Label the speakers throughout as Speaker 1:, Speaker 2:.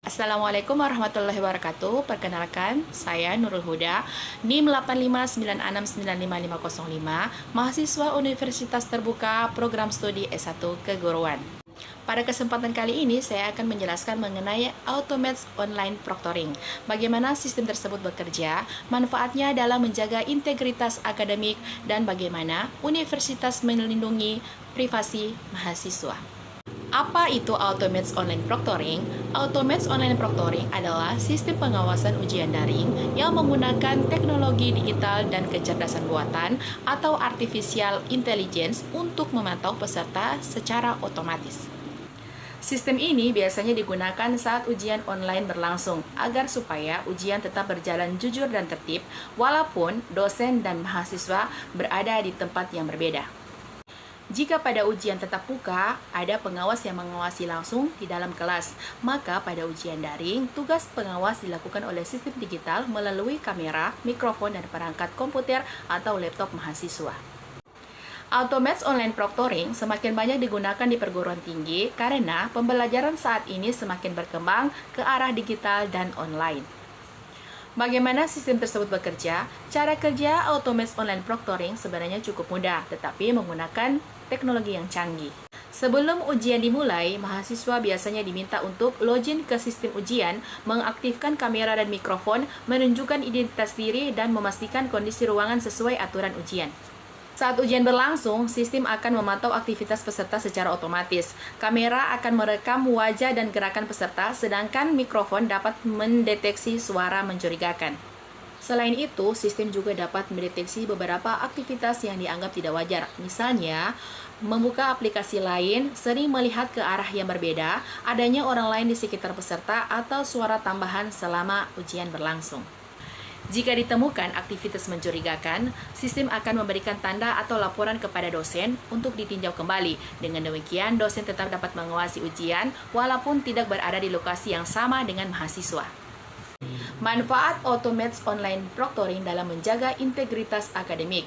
Speaker 1: Assalamualaikum warahmatullahi wabarakatuh. Perkenalkan, saya Nurul Huda, NIM 8596955505, mahasiswa Universitas Terbuka Program Studi S1 Keguruan. Pada kesempatan kali ini, saya akan menjelaskan mengenai Automats Online Proctoring. Bagaimana sistem tersebut bekerja, manfaatnya dalam menjaga integritas akademik, dan bagaimana universitas melindungi privasi mahasiswa. Apa itu Automats Online Proctoring? Automats Online Proctoring adalah sistem pengawasan ujian daring yang menggunakan teknologi digital dan kecerdasan buatan atau artificial intelligence untuk memantau peserta secara otomatis. Sistem ini biasanya digunakan saat ujian online berlangsung agar supaya ujian tetap berjalan jujur dan tertib walaupun dosen dan mahasiswa berada di tempat yang berbeda. Jika pada ujian tatap muka, ada pengawas yang mengawasi langsung di dalam kelas, maka pada ujian daring, tugas pengawas dilakukan oleh sistem digital melalui kamera, mikrofon, dan perangkat komputer atau laptop mahasiswa. Automats Online Proctoring semakin banyak digunakan di perguruan tinggi karena pembelajaran saat ini semakin berkembang ke arah digital dan online. Bagaimana sistem tersebut bekerja? Cara kerja Automats Online Proctoring sebenarnya cukup mudah, tetapi menggunakan teknologi yang canggih. Sebelum ujian dimulai, mahasiswa biasanya diminta untuk login ke sistem ujian, mengaktifkan kamera dan mikrofon, menunjukkan identitas diri, dan memastikan kondisi ruangan sesuai aturan ujian. Saat ujian berlangsung, sistem akan memantau aktivitas peserta secara otomatis. Kamera akan merekam wajah dan gerakan peserta, sedangkan mikrofon dapat mendeteksi suara mencurigakan. Selain itu, sistem juga dapat mendeteksi beberapa aktivitas yang dianggap tidak wajar. Misalnya, membuka aplikasi lain, sering melihat ke arah yang berbeda, adanya orang lain di sekitar peserta, atau suara tambahan selama ujian berlangsung. Jika ditemukan aktivitas mencurigakan, sistem akan memberikan tanda atau laporan kepada dosen untuk ditinjau kembali. Dengan demikian, dosen tetap dapat mengawasi ujian walaupun tidak berada di lokasi yang sama dengan mahasiswa. Manfaat Automats Online Proctoring dalam menjaga integritas akademik.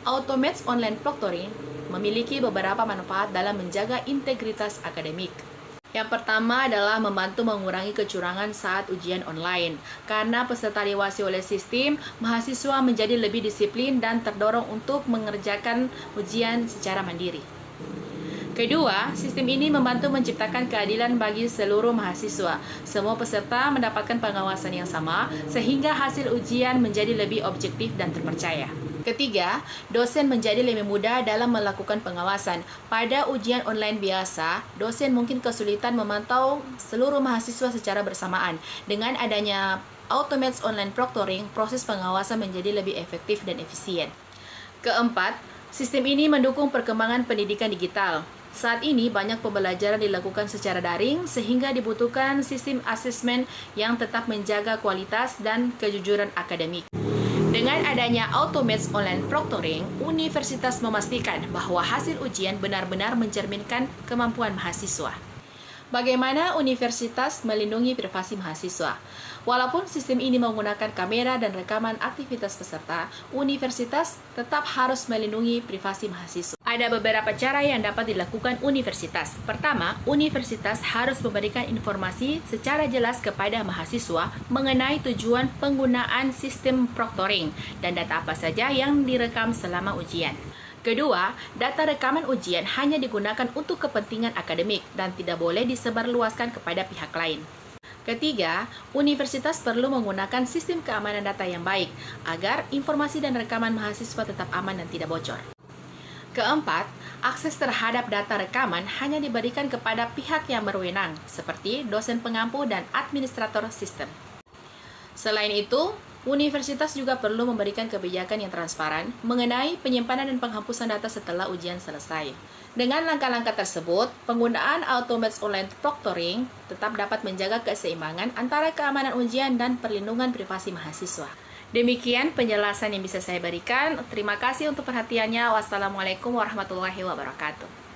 Speaker 1: Automats Online Proctoring memiliki beberapa manfaat dalam menjaga integritas akademik. Yang pertama adalah membantu mengurangi kecurangan saat ujian online. Karena peserta diawasi oleh sistem, mahasiswa menjadi lebih disiplin dan terdorong untuk mengerjakan ujian secara mandiri. Kedua, sistem ini membantu menciptakan keadilan bagi seluruh mahasiswa. Semua peserta mendapatkan pengawasan yang sama, sehingga hasil ujian menjadi lebih objektif dan terpercaya. Ketiga, dosen menjadi lebih mudah dalam melakukan pengawasan. Pada ujian online biasa, dosen mungkin kesulitan memantau seluruh mahasiswa secara bersamaan. Dengan adanya Automats Online Proctoring, proses pengawasan menjadi lebih efektif dan efisien. Keempat, sistem ini mendukung perkembangan pendidikan digital. Saat ini banyak pembelajaran dilakukan secara daring sehingga dibutuhkan sistem asesmen yang tetap menjaga kualitas dan kejujuran akademik. Dengan adanya Automats Online Proctoring, universitas memastikan bahwa hasil ujian benar-benar mencerminkan kemampuan mahasiswa. Bagaimana universitas melindungi privasi mahasiswa? Walaupun sistem ini menggunakan kamera dan rekaman aktivitas peserta, universitas tetap harus melindungi privasi mahasiswa. Ada beberapa cara yang dapat dilakukan universitas. Pertama, universitas harus memberikan informasi secara jelas kepada mahasiswa mengenai tujuan penggunaan sistem proctoring dan data apa saja yang direkam selama ujian. Kedua, data rekaman ujian hanya digunakan untuk kepentingan akademik dan tidak boleh disebarluaskan kepada pihak lain. Ketiga, universitas perlu menggunakan sistem keamanan data yang baik agar informasi dan rekaman mahasiswa tetap aman dan tidak bocor. Keempat, akses terhadap data rekaman hanya diberikan kepada pihak yang berwenang, seperti dosen pengampu dan administrator sistem. Selain itu, universitas juga perlu memberikan kebijakan yang transparan mengenai penyimpanan dan penghapusan data setelah ujian selesai. Dengan langkah-langkah tersebut, penggunaan Automats Online Proctoring tetap dapat menjaga keseimbangan antara keamanan ujian dan perlindungan privasi mahasiswa. Demikian penjelasan yang bisa saya berikan. Terima kasih untuk perhatiannya. Wassalamualaikum warahmatullahi wabarakatuh.